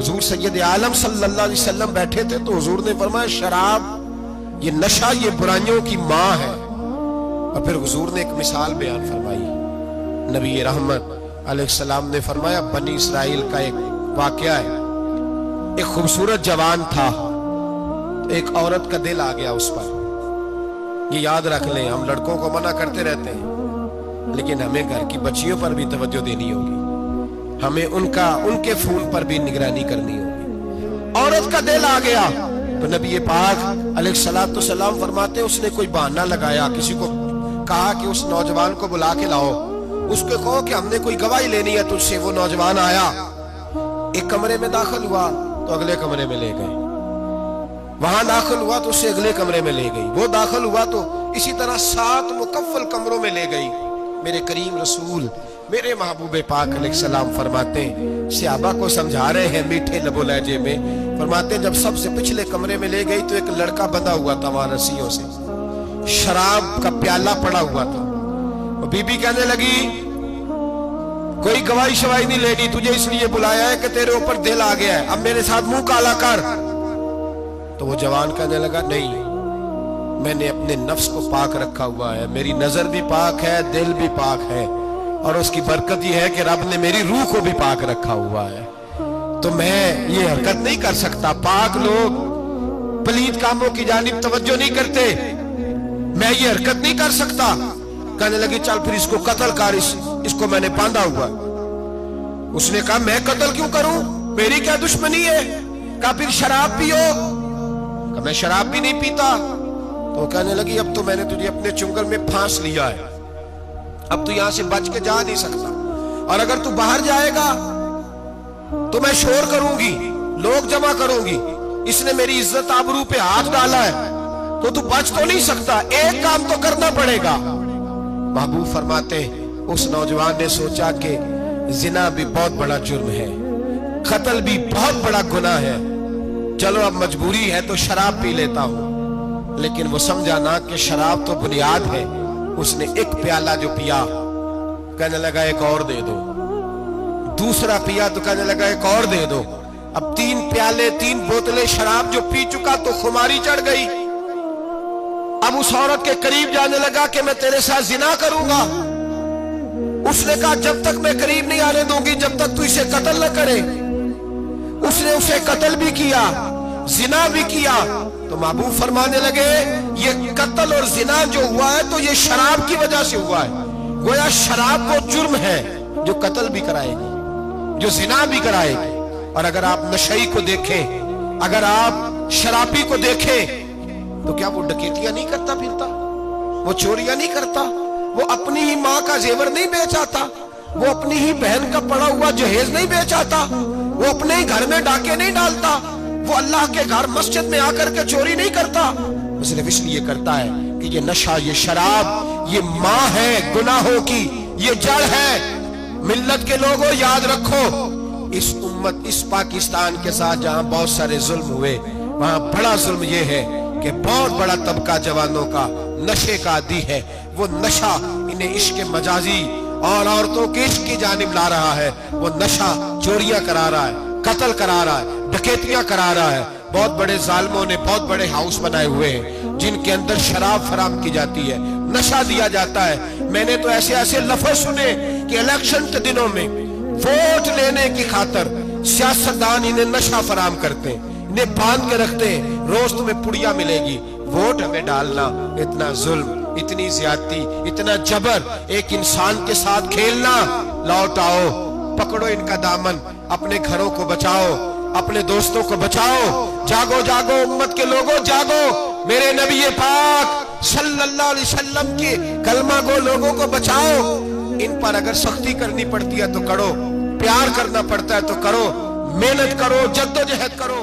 हुजूर सैयद आलम सल्लल्लाहु अलैहि वसल्लम बैठे थे तो हुजूर ने फरमाया शराब ये नशा ये बुराइयों की माँ है। और फिर हुजूर ने एक मिसाल बयान फरमाई। नबी रहमत अलैहिस्सलाम ने फरमाया बनी इसराइल का एक वाकया है। एक खूबसूरत जवान था, एक औरत का दिल आ गया उस पर। ये याद रख लें, हम लड़कों को मना करते रहते हैं लेकिन हमें घर की बच्चियों पर भी तवज्जो देनी होगी, हमें उनके खून पर भी निगरानी करनी होगी। औरत का दिल आ गया तो नबी पाक अलैहिस्सलातु सलाम फरमाते उसने कोई बहाना लगाया, किसी को कहा कि उस नौजवान को बुला के लाओ, उसको कहो कि हमने कोई गवाही लेनी है तुझसे। वो नौजवान आया, एक कमरे में दाखिल हुआ तो अगले कमरे में ले गए, वहां दाखिल हुआ तो उससे अगले कमरे में ले गई, वो दाखिल हुआ तो इसी तरह 7 मुकफ्फल कमरों में ले गई। मेरे करीम रसूल मेरे महबूब पाक अलैहिस्सलाम फरमाते सहाबा को समझा रहे हैं मीठे लबो लहजे में, फरमाते जब सबसे पिछले कमरे में ले गई तो एक लड़का बंधा हुआ था वहां रस्सियों से, शराब का प्याला पड़ा हुआ था। और बीबी कहने लगी कोई गवाही शवाही नहीं लेनी, तुझे इसलिए बुलाया है कि तेरे ऊपर दिल आ गया है, अब मेरे साथ मुंह काला कर। तो वो जवान कहने लगा नहीं, मैंने अपने नफ्स को पाक रखा हुआ है, मेरी नजर भी पाक है, दिल भी पाक है, और उसकी बरकत ये है कि रब ने मेरी रूह को भी पाक रखा हुआ है, तो मैं ये हरकत नहीं कर सकता। पाक लोग पलीद कामों की जानिब तवज्जो नहीं करते, मैं ये हरकत नहीं कर सकता। कहने लगी चल फिर इसको कत्ल कर, इसको मैंने बांधा हुआ। उसने कहा मैं कत्ल क्यों करूं, मेरी क्या दुश्मनी है। कहा फिर शराब पियो, कहा मैं शराब भी नहीं पीता। तो कहने लगी अब तो मैंने तुझे अपने चुंगल में फांस लिया है, अब तू यहां से बच के जा नहीं सकता, और अगर तू बाहर जाएगा तो मैं शोर करूंगी, लोग जमा करूंगी, इसने मेरी इज्जत आबरू पे हाथ डाला है, तो तू बच तो नहीं सकता, एक काम तो करना पड़ेगा। महबूब फरमाते उस नौजवान ने सोचा कि जिना भी बहुत बड़ा जुर्म है, कत्ल भी बहुत बड़ा गुनाह है, चलो अब मजबूरी है तो शराब पी लेता हूं। लेकिन वो समझा ना कि शराब तो बुनियाद है। उसने एक प्याला जो पिया, कहने लगा एक और दे दो, दूसरा पिया तो कहने लगा एक और दे दो। अब 3 प्याले 3 बोतलें शराब जो पी चुका तो खुमारी चढ़ गई। अब उस औरत के करीब जाने लगा कि मैं तेरे साथ जिना करूंगा। उसने कहा जब तक मैं करीब नहीं आने दूंगी जब तक तू इसे कत्ल न करे। उसने उसे कत्ल भी किया, जिना भी किया। तो महबूब फरमाने लगे ये कत्ल और जिना जो हुआ है तो ये शराब की वजह से हुआ है। गोया शराब वो जुर्म है जो कत्ल भी कराएगी, जो जिना भी कराएगी। और अगर आप नशई को देखें, अगर आप शराबी को देखें तो क्या वो डकैतियां नहीं करता फिरता, वो चोरियां नहीं करता, वो अपनी ही माँ का जेवर नहीं बेच आता, वो अपनी ही बहन का पड़ा हुआ जहेज नहीं बेच आता, वो अपने ही घर में डाके नहीं डालता, वो अल्लाह के घर मस्जिद में आकर के चोरी नहीं करता। वो सिर्फ इसलिए करता है कि ये नशा, ये शराब, ये माँ है गुनाहों की, ये जड़ है। मिल्लत के लोगों याद रखो, इस उम्मत, इस पाकिस्तान के साथ जहां बहुत सारे जुल्म हुए, वहां बड़ा जुल्म ये है कि बहुत बड़ा तबका जवानों का नशे का आदी है। वो नशा इन्हें इश्क मजाजी और औरतों के इश्क की जानिब ला रहा है। वो नशा चोरियां करा रहा है, कत्ल करा रहा है, डकैतियां करा रहा है। बहुत बड़े जालिमों ने बहुत बड़े हाउस बनाए हुए हैं जिनके अंदर शराब फराम की जाती है, नशा दिया जाता है। मैंने तो ऐसे ऐसे लफ्ज सुने कि इलेक्शन के दिनों में वोट लेने की खातर सियासतदान इन्हें नशा फराम करते हैं, इन्हें बांध के रखते हैं, रोज तुम्हें पुड़िया मिलेगी, वोट हमें डालना। इतना जुल्म, इतनी ज्यादती, इतना जबर, एक इंसान के साथ खेलना। लौट आओ, पकड़ो इनका दामन, अपने घरों को बचाओ, अपने दोस्तों को बचाओ। जागो जागो उम्मत के लोगों, जागो। मेरे नबी पाक सल्लल्लाहु अलैहि वसल्लम के कलमा गो लोगों को बचाओ। इन पर अगर सख्ती करनी पड़ती है तो करो, प्यार करना पड़ता है तो करो, मेहनत करो, जद्दोजहद करो।